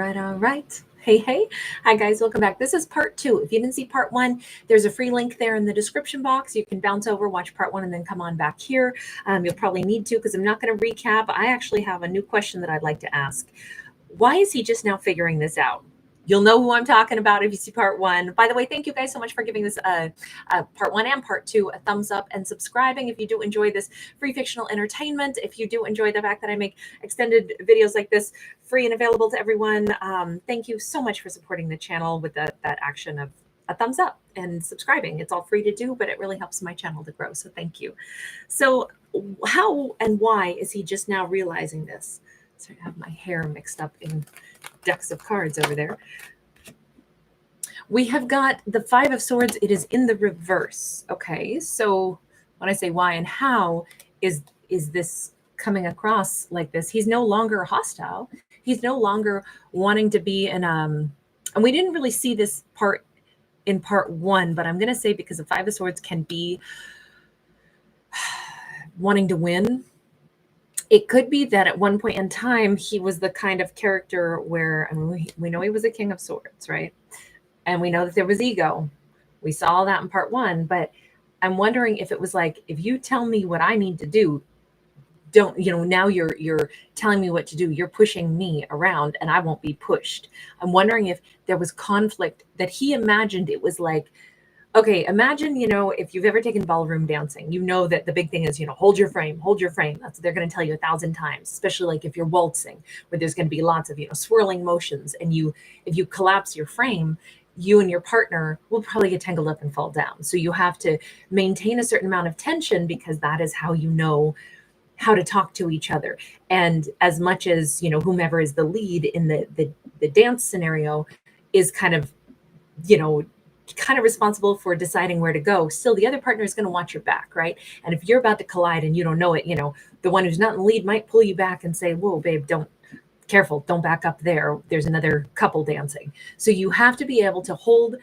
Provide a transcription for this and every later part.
All right. Hey, hey. Hi, guys. Welcome back. This is part two. If you didn't see part one, there's a free link there in the description box. You can bounce over, watch part one, and then come on back here. You'll probably need to because I'm not going to recap. I actually have a new question that I'd like to ask. Why is he just now figuring this out? You'll know who I'm talking about if you see part one. By the way, thank you guys so much for giving this part one and part two a thumbs up and subscribing if you do enjoy this free fictional entertainment. If you do enjoy the fact that I make extended videos like this free and available to everyone, thank you so much for supporting the channel with that action of a thumbs up and subscribing. It's all free to do, but it really helps my channel to grow. So thank you. So how and why is he just now realizing this? So I have my hair mixed up in decks of cards over there. We have got the Five of Swords. It is in the reverse. Okay, so when I say why and how is this coming across like this? He's no longer hostile. He's no longer wanting to be in and we didn't really see this part in part one, but I'm going to say because the Five of Swords can be wanting to win. It could be that at one point in time, he was the kind of character where, I mean, we know he was a King of Swords, right? And we know that there was ego. We saw that in part one, but I'm wondering if it was like, if you tell me what I need to do, now you're telling me what to do. You're pushing me around and I won't be pushed. I'm wondering if there was conflict that he imagined. It was like, okay, imagine, if you've ever taken ballroom dancing, that the big thing is, hold your frame, hold your frame. That's what they're going to tell you 1,000 times, especially like if you're waltzing, where there's going to be lots of, swirling motions. And if you collapse your frame, you and your partner will probably get tangled up and fall down. So you have to maintain a certain amount of tension because that is how you know how to talk to each other. And as much as, whomever is the lead in the dance scenario is kind of responsible for deciding where to go, still the other partner is going to watch your back, right? And if you're about to collide and you don't know it, the one who's not in the lead might pull you back and say, whoa, babe, careful, don't back up there. There's another couple dancing. So you have to be able to hold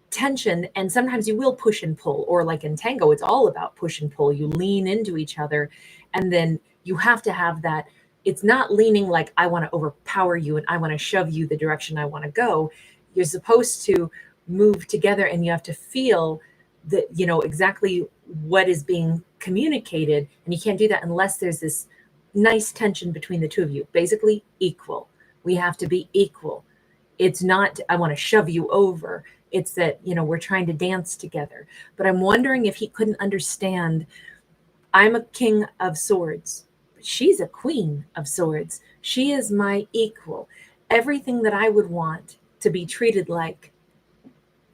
tension, and sometimes you will push and pull, or like in tango, it's all about push and pull. You lean into each other, and then you have to have that. It's not leaning like I want to overpower you and I want to shove you the direction I want to go. You're supposed to move together, and you have to feel that exactly what is being communicated, and you can't do that unless there's this nice tension between the two of you. Basically equal. We have to be equal. It's not I want to shove you over. It's that we're trying to dance together. But I'm wondering if he couldn't understand, I'm a King of Swords, she's a Queen of Swords. She is my equal. Everything that I would want to be treated like,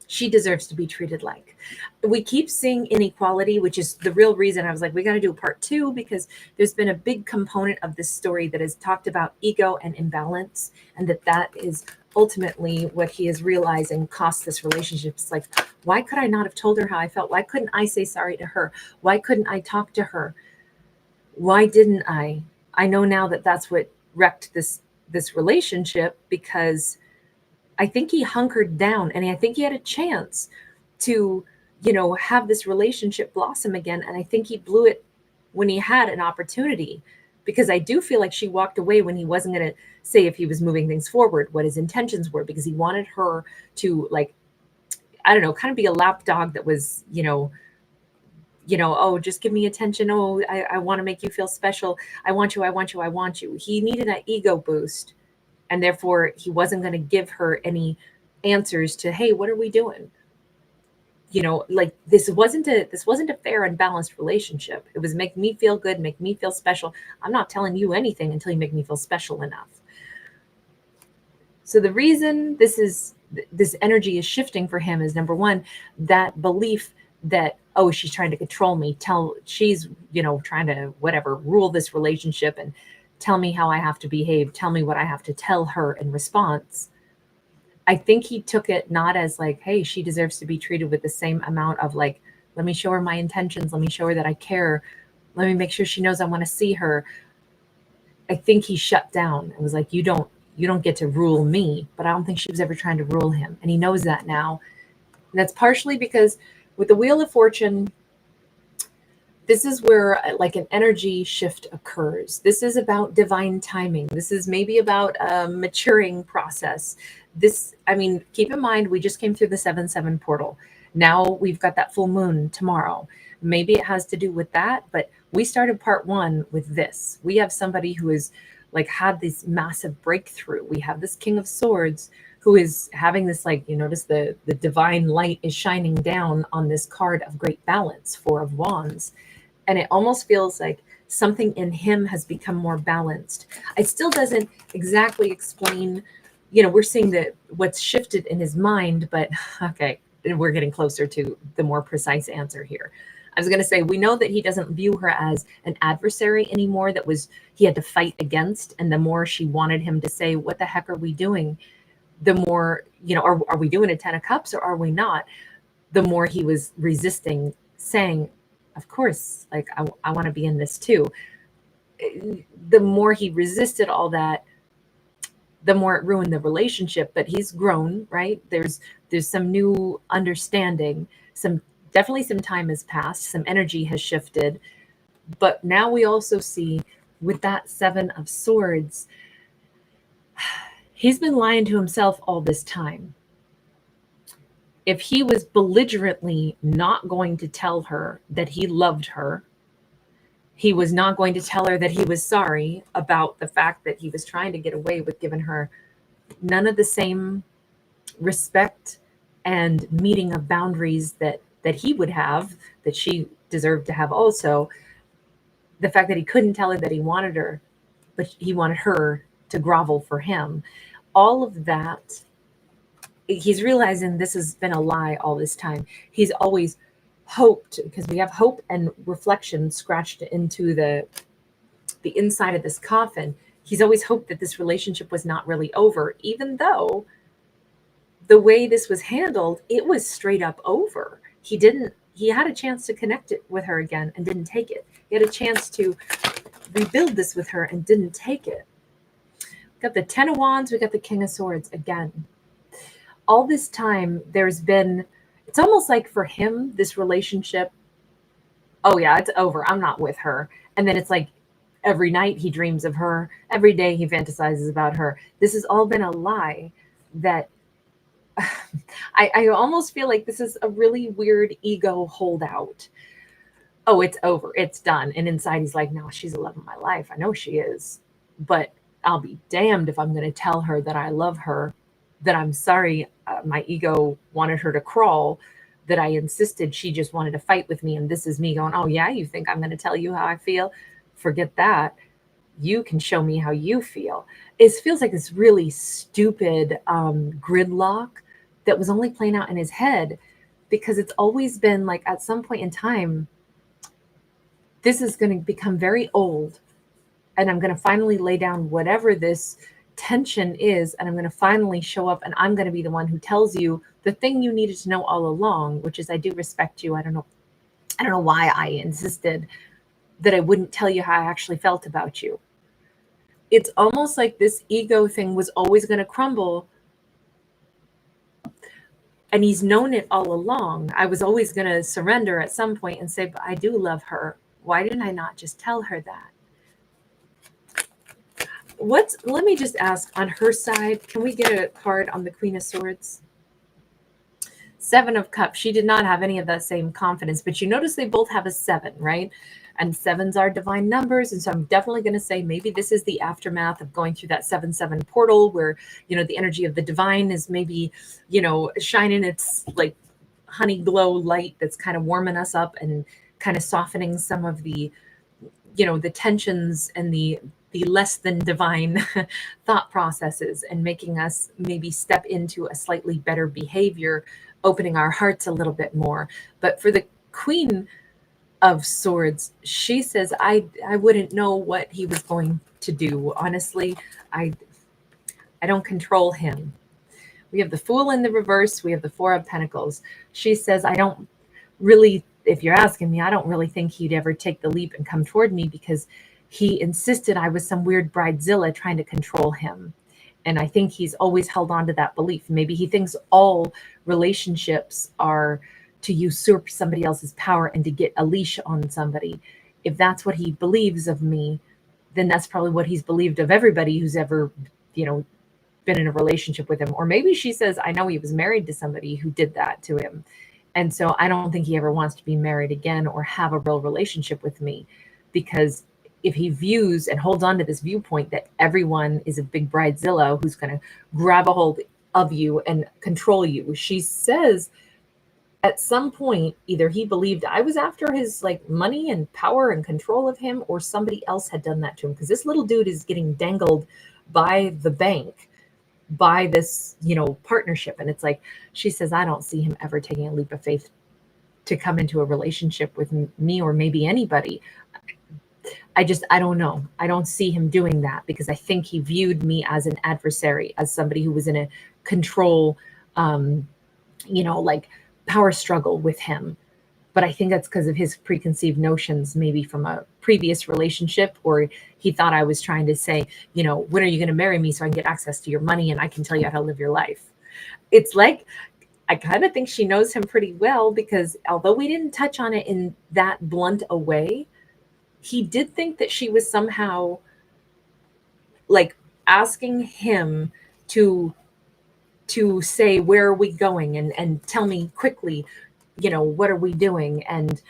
she deserves to be treated like. We keep seeing inequality, which is the real reason I was like, we got to do part two, because there's been a big component of this story that has talked about ego and imbalance, and that is ultimately what he is realizing cost this relationship. It's like, why could I not have told her how I felt? Why couldn't I say sorry to her? Why couldn't I talk to her? Why didn't I? I know now that that's what wrecked this relationship, because I think he hunkered down, and I think he had a chance to, have this relationship blossom again. And I think he blew it when he had an opportunity, because I do feel like she walked away when he wasn't going to say if he was moving things forward, what his intentions were, because he wanted her to, like, I don't know, kind of be a lapdog that was, oh, just give me attention. Oh, I want to make you feel special. I want you. I want you. I want you. He needed that ego boost. And therefore, he wasn't going to give her any answers to, hey, what are we doing? Like this wasn't a fair and balanced relationship. It was make me feel good, make me feel special. I'm not telling you anything until you make me feel special enough. So the reason this energy is shifting for him is, number one, that belief that, oh, she's trying to control me. She's, trying to rule this relationship and tell me how I have to behave, tell me what I have to tell her in response. I think he took it not as like, hey, she deserves to be treated with the same amount of like, let me show her my intentions. Let me show her that I care. Let me make sure she knows I want to see her. I think he shut down and was like, you don't get to rule me. But I don't think she was ever trying to rule him. And he knows that now. And that's partially because with the Wheel of Fortune, This is where like an energy shift occurs. This is about divine timing. This is maybe about a maturing process. This, I mean, keep in mind, we just came through the 7-7 portal. Now we've got that full moon tomorrow. Maybe it has to do with that, but we started part one with this. We have somebody who is like had this massive breakthrough. We have this King of Swords who is having this, like, you notice the divine light is shining down on this card of great balance, 4 of Wands. And it almost feels like something in him has become more balanced. It still doesn't exactly explain, you know, we're seeing that what's shifted in his mind, but okay, we're getting closer to the more precise answer here. I was going to say, we know that he doesn't view her as an adversary anymore that was he had to fight against. And the more she wanted him to say, what the heck are we doing? The more, you know, are we doing a 10 of Cups or are we not? The more he was resisting, saying, of course, like, I want to be in this too. The more he resisted all that, the more it ruined the relationship. But he's grown, right? There's some new understanding, definitely some time has passed, some energy has shifted. But now we also see with that 7 of Swords, he's been lying to himself all this time. If he was belligerently not going to tell her that he loved her, he was not going to tell her that he was sorry about the fact that he was trying to get away with giving her none of the same respect and meeting of boundaries that he would have, that she deserved to have also. The fact that he couldn't tell her that he wanted her, but he wanted her to grovel for him. All of that, he's realizing this has been a lie all this time. He's always hoped, because we have hope and reflection scratched into the inside of this coffin. He's always hoped that this relationship was not really over, even though the way this was handled, it was straight up over. He had a chance to connect it with her again and didn't take it. He had a chance to rebuild this with her and didn't take it. We got the 10 of Wands, we got the King of Swords again. All this time, there's been, it's almost like for him, this relationship, oh yeah, it's over. I'm not with her. And then it's like every night he dreams of her. Every day he fantasizes about her. This has all been a lie that I almost feel like this is a really weird ego holdout. Oh, it's over. It's done. And inside he's like, no, she's the love of my life. I know she is. But I'll be damned if I'm going to tell her that I love her, that I'm sorry my ego wanted her to crawl, that I insisted she just wanted to fight with me. And this is me going, oh, yeah, you think I'm going to tell you how I feel? Forget that. You can show me how you feel. It feels like this really stupid gridlock that was only playing out in his head, because it's always been like at some point in time, this is going to become very old. And I'm going to finally lay down whatever this tension is. And I'm going to finally show up and I'm going to be the one who tells you the thing you needed to know all along, which is I do respect you. I don't know why I insisted that I wouldn't tell you how I actually felt about you. It's almost like this ego thing was always going to crumble. And he's known it all along. I was always going to surrender at some point and say, but I do love her. Why didn't I not just tell her that? Let me just ask, on her side, can we get a card on the Queen of Swords? 7 of Cups. She did not have any of that same confidence, but you notice they both have a 7, right? And 7s are divine numbers. And so I'm definitely going to say maybe this is the aftermath of going through that 7-7 portal where, you know, the energy of the divine is maybe, you know, shining its like honey glow light that's kind of warming us up and kind of softening some of the, you know, the tensions and the less than divine thought processes and making us maybe step into a slightly better behavior, opening our hearts a little bit more. But for the Queen of Swords, she says, I wouldn't know what he was going to do. Honestly, I don't control him. We have the Fool in the reverse. We have the 4 of Pentacles. She says, I don't really, if you're asking me, I don't really think he'd ever take the leap and come toward me because he insisted I was some weird bridezilla trying to control him. And I think he's always held on to that belief. Maybe he thinks all relationships are to usurp somebody else's power and to get a leash on somebody. If that's what he believes of me, then that's probably what he's believed of everybody who's ever, been in a relationship with him. Or maybe she says, I know he was married to somebody who did that to him. And so I don't think he ever wants to be married again or have a real relationship with me, because if he views and holds on to this viewpoint that everyone is a big bridezilla who's going to grab a hold of you and control you, she says at some point, either he believed I was after his like money and power and control of him, or somebody else had done that to him. Because this little dude is getting dangled by the bank, by this, partnership. And it's like, she says, I don't see him ever taking a leap of faith to come into a relationship with me or maybe anybody. I don't know. I don't see him doing that, because I think he viewed me as an adversary, as somebody who was in a control, like power struggle with him. But I think that's because of his preconceived notions, maybe from a previous relationship, or he thought I was trying to say, when are you going to marry me so I can get access to your money and I can tell you how to live your life? It's like, I kind of think she knows him pretty well, because although we didn't touch on it in that blunt a way, he did think that she was somehow like asking him to say, where are we going? And tell me quickly, what are we doing? And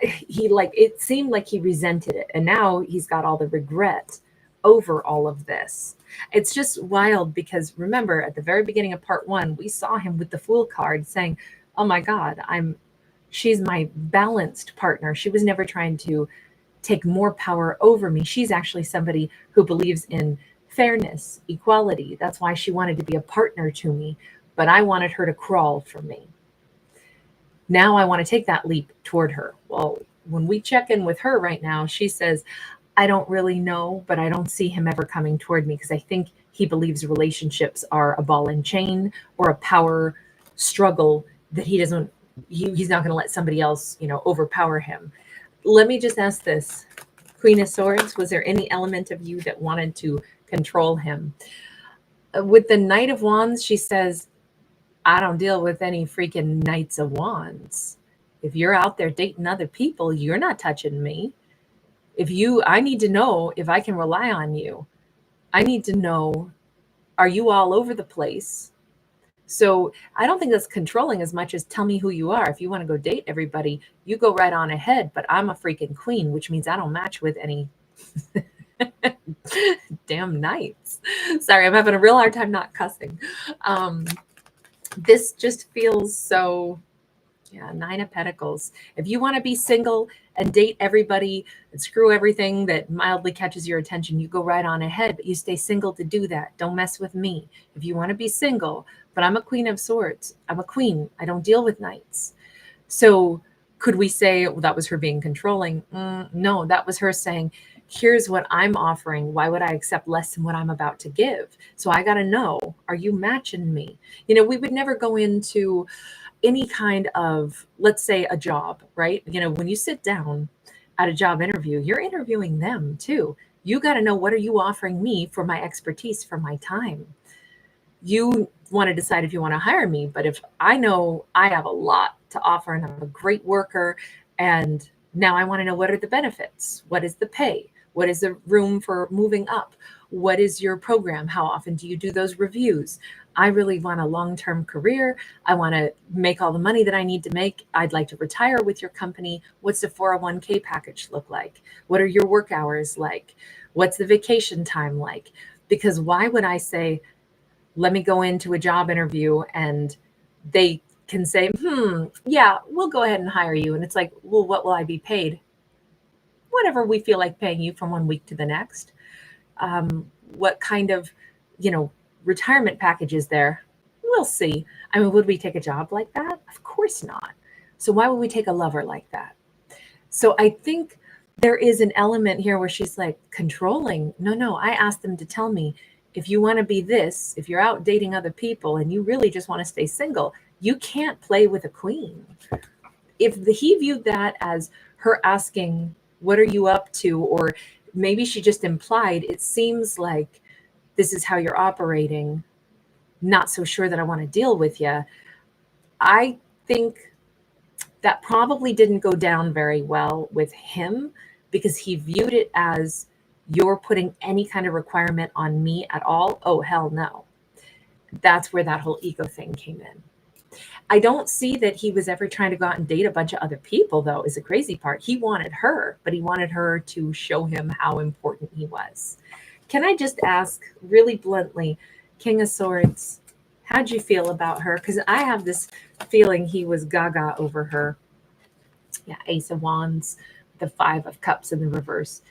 it seemed like he resented it. And now he's got all the regret over all of this. It's just wild, because remember at the very beginning of part 1, we saw him with the Fool card saying, oh my God, she's my balanced partner. She was never trying to take more power over me. She's actually somebody who believes in fairness, equality. That's why she wanted to be a partner to me, but I wanted her to crawl for me. Now I want to take that leap toward her. Well, when we check in with her right now, she says, I don't really know, but I don't see him ever coming toward me, because I think he believes relationships are a ball and chain or a power struggle that he's not going to let somebody else, overpower him. Let me just ask this, Queen of Swords, was there any element of you that wanted to control him? With the Knight of Wands, she says, I don't deal with any freaking Knights of Wands. If you're out there dating other people, you're not touching me. I need to know if I can rely on you. I need to know, are you all over the place? So I don't think that's controlling as much as tell me who you are. If you want to go date everybody, you go right on ahead, but I'm a freaking queen, which means I don't match with any damn knights. Sorry, I'm having a real hard time not cussing. This just feels so, 9 of Pentacles. If you want to be single and date everybody and screw everything that mildly catches your attention, you go right on ahead, but you stay single to do that. Don't mess with me. If you want to be single, but I'm a Queen of Swords. I'm a queen. I don't deal with knights. So could we say, well, that was her being controlling? No, that was her saying, here's what I'm offering. Why would I accept less than what I'm about to give? So I got to know, are you matching me? We would never go into any kind of, let's say, a job, right? When you sit down at a job interview, you're interviewing them too. You got to know, what are you offering me for my expertise, for my time? You want to decide if you want to hire me, but if I know I have a lot to offer and I'm a great worker, and now I want to know, what are the benefits? What is the pay? What is the room for moving up? What is your program? How often do you do those reviews? I really want a long-term career. I want to make all the money that I need to make. I'd like to retire with your company. What's the 401k package look like? What are your work hours like? What's the vacation time like? Because why would I say, let me go into a job interview and they can say, yeah, we'll go ahead and hire you. And it's like, well, what will I be paid? Whatever we feel like paying you from one week to the next. What kind of, retirement package is there? We'll see. I mean, would we take a job like that? Of course not. So why would we take a lover like that? So I think there is an element here where she's like controlling. No, I asked them to tell me, if you want to be this, if you're out dating other people and you really just want to stay single, you can't play with a queen. If he viewed that as her asking, what are you up to? Or maybe she just implied, it seems like this is how you're operating. Not so sure that I want to deal with you. I think that probably didn't go down very well with him because he viewed it as, you're putting any kind of requirement on me at all? Oh, hell no. That's where that whole ego thing came in. I don't see that he was ever trying to go out and date a bunch of other people, though, is the crazy part. He wanted her, but he wanted her to show him how important he was. Can I just ask really bluntly, King of Swords, how'd you feel about her? Because I have this feeling he was gaga over her. Yeah, Ace of Wands, the Five of Cups in the reverse.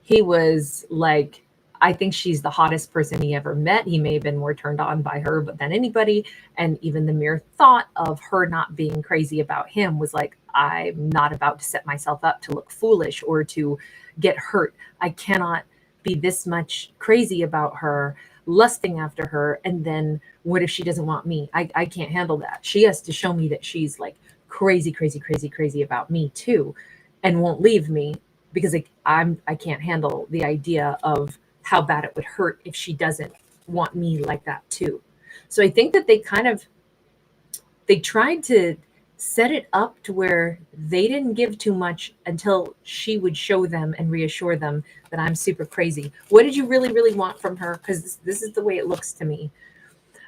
He was like, I think she's the hottest person he ever met. He may have been more turned on by her than anybody. And even the mere thought of her not being crazy about him was like, I'm not about to set myself up to look foolish or to get hurt. I cannot be this much crazy about her, lusting after her. And then what if she doesn't want me? I can't handle that. She has to show me that she's like crazy, crazy, crazy, crazy about me too, and won't leave me, because I can't handle the idea of how bad it would hurt if she doesn't want me like that too. So I think that they tried to set it up to where they didn't give too much until she would show them and reassure them that I'm super crazy. What did you really, really want from her? Because this is the way it looks to me.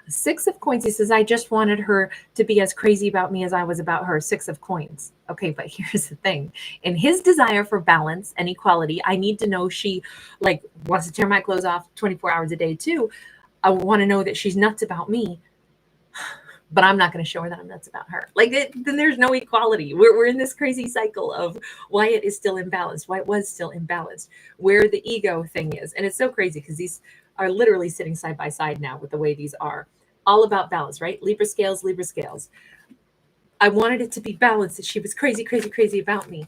Six of Coins, he says, I just wanted her to be as crazy about me as I was about her. Six of Coins. Okay, but here's the thing. In his desire for balance and equality, I need to know she like wants to tear my clothes off 24 hours a day too. I want to know that she's nuts about me, but I'm not going to show her that I'm nuts about her. Then there's no equality. We're in this crazy cycle of why it is still imbalanced, why it was still imbalanced, where the ego thing is. And it's so crazy because these are literally sitting side by side now with the way these are. All about balance, right? Libra scales, Libra scales. I wanted it to be balanced, that she was crazy, crazy, crazy about me.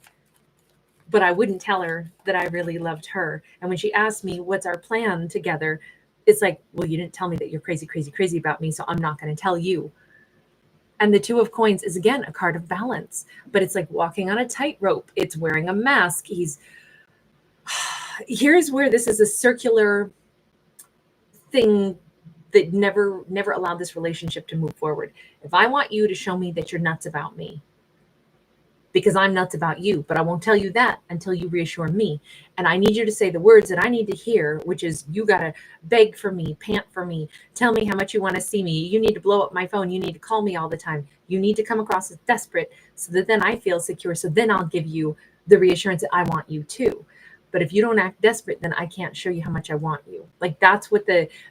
But I wouldn't tell her that I really loved her. And when she asked me, what's our plan together? It's like, well, you didn't tell me that you're crazy, crazy, crazy about me, so I'm not going to tell you. And the Two of Coins is, again, a card of balance. But it's like walking on a tightrope. It's wearing a mask. Here's where this is a circular thing that never allowed this relationship to move forward. If I want you to show me that you're nuts about me, because I'm nuts about you, but I won't tell you that until you reassure me. And I need you to say the words that I need to hear, which is, you got to beg for me, pant for me, tell me how much you want to see me. You need to blow up my phone. You need to call me all the time. You need to come across as desperate so that then I feel secure. So then I'll give you the reassurance that I want you too. But if you don't act desperate, then I can't show you how much I want you. Like, that's what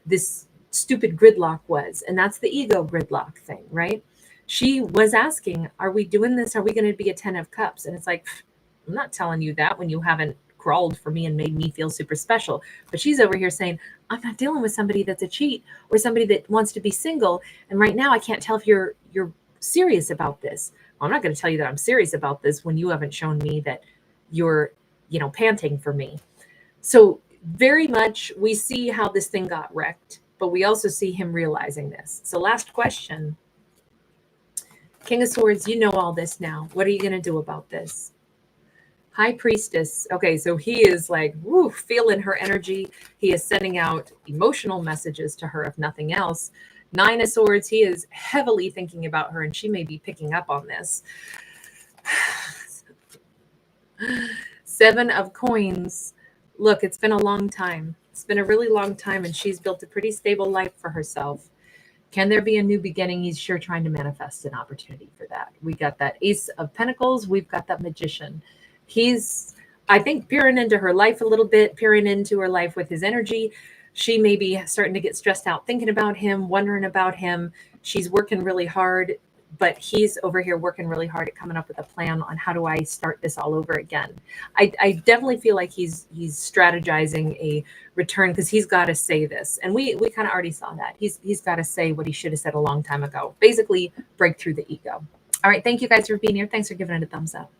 this stupid gridlock was. And that's the ego gridlock thing, right? She was asking, are we doing this? Are we going to be a 10 of Cups? And it's like, I'm not telling you that when you haven't crawled for me and made me feel super special. But she's over here saying, I'm not dealing with somebody that's a cheat or somebody that wants to be single. And right now I can't tell if you're serious about this. Well, I'm not going to tell you that I'm serious about this when you haven't shown me that you're, panting for me. So very much we see how this thing got wrecked, but we also see him realizing this. So last question. King of Swords, you know all this now. What are you going to do about this? High Priestess. Okay, so he is like, woo, feeling her energy. He is sending out emotional messages to her, if nothing else. Nine of Swords, he is heavily thinking about her, and she may be picking up on this. Seven of Coins. Look, it's been a long time. It's been a really long time, and she's built a pretty stable life for herself. Can there be a new beginning? He's sure trying to manifest an opportunity for that. We got that Ace of Pentacles. We've got that Magician. He's, I think, peering into her life a little bit, peering into her life with his energy. She may be starting to get stressed out thinking about him, wondering about him. She's working really hard, but he's over here working really hard at coming up with a plan on how do I start this all over again. I definitely feel like he's strategizing a return, because he's got to say this. And we kind of already saw that. He's got to say what he should have said a long time ago. Basically, break through the ego. All right. Thank you guys for being here. Thanks for giving it a thumbs up.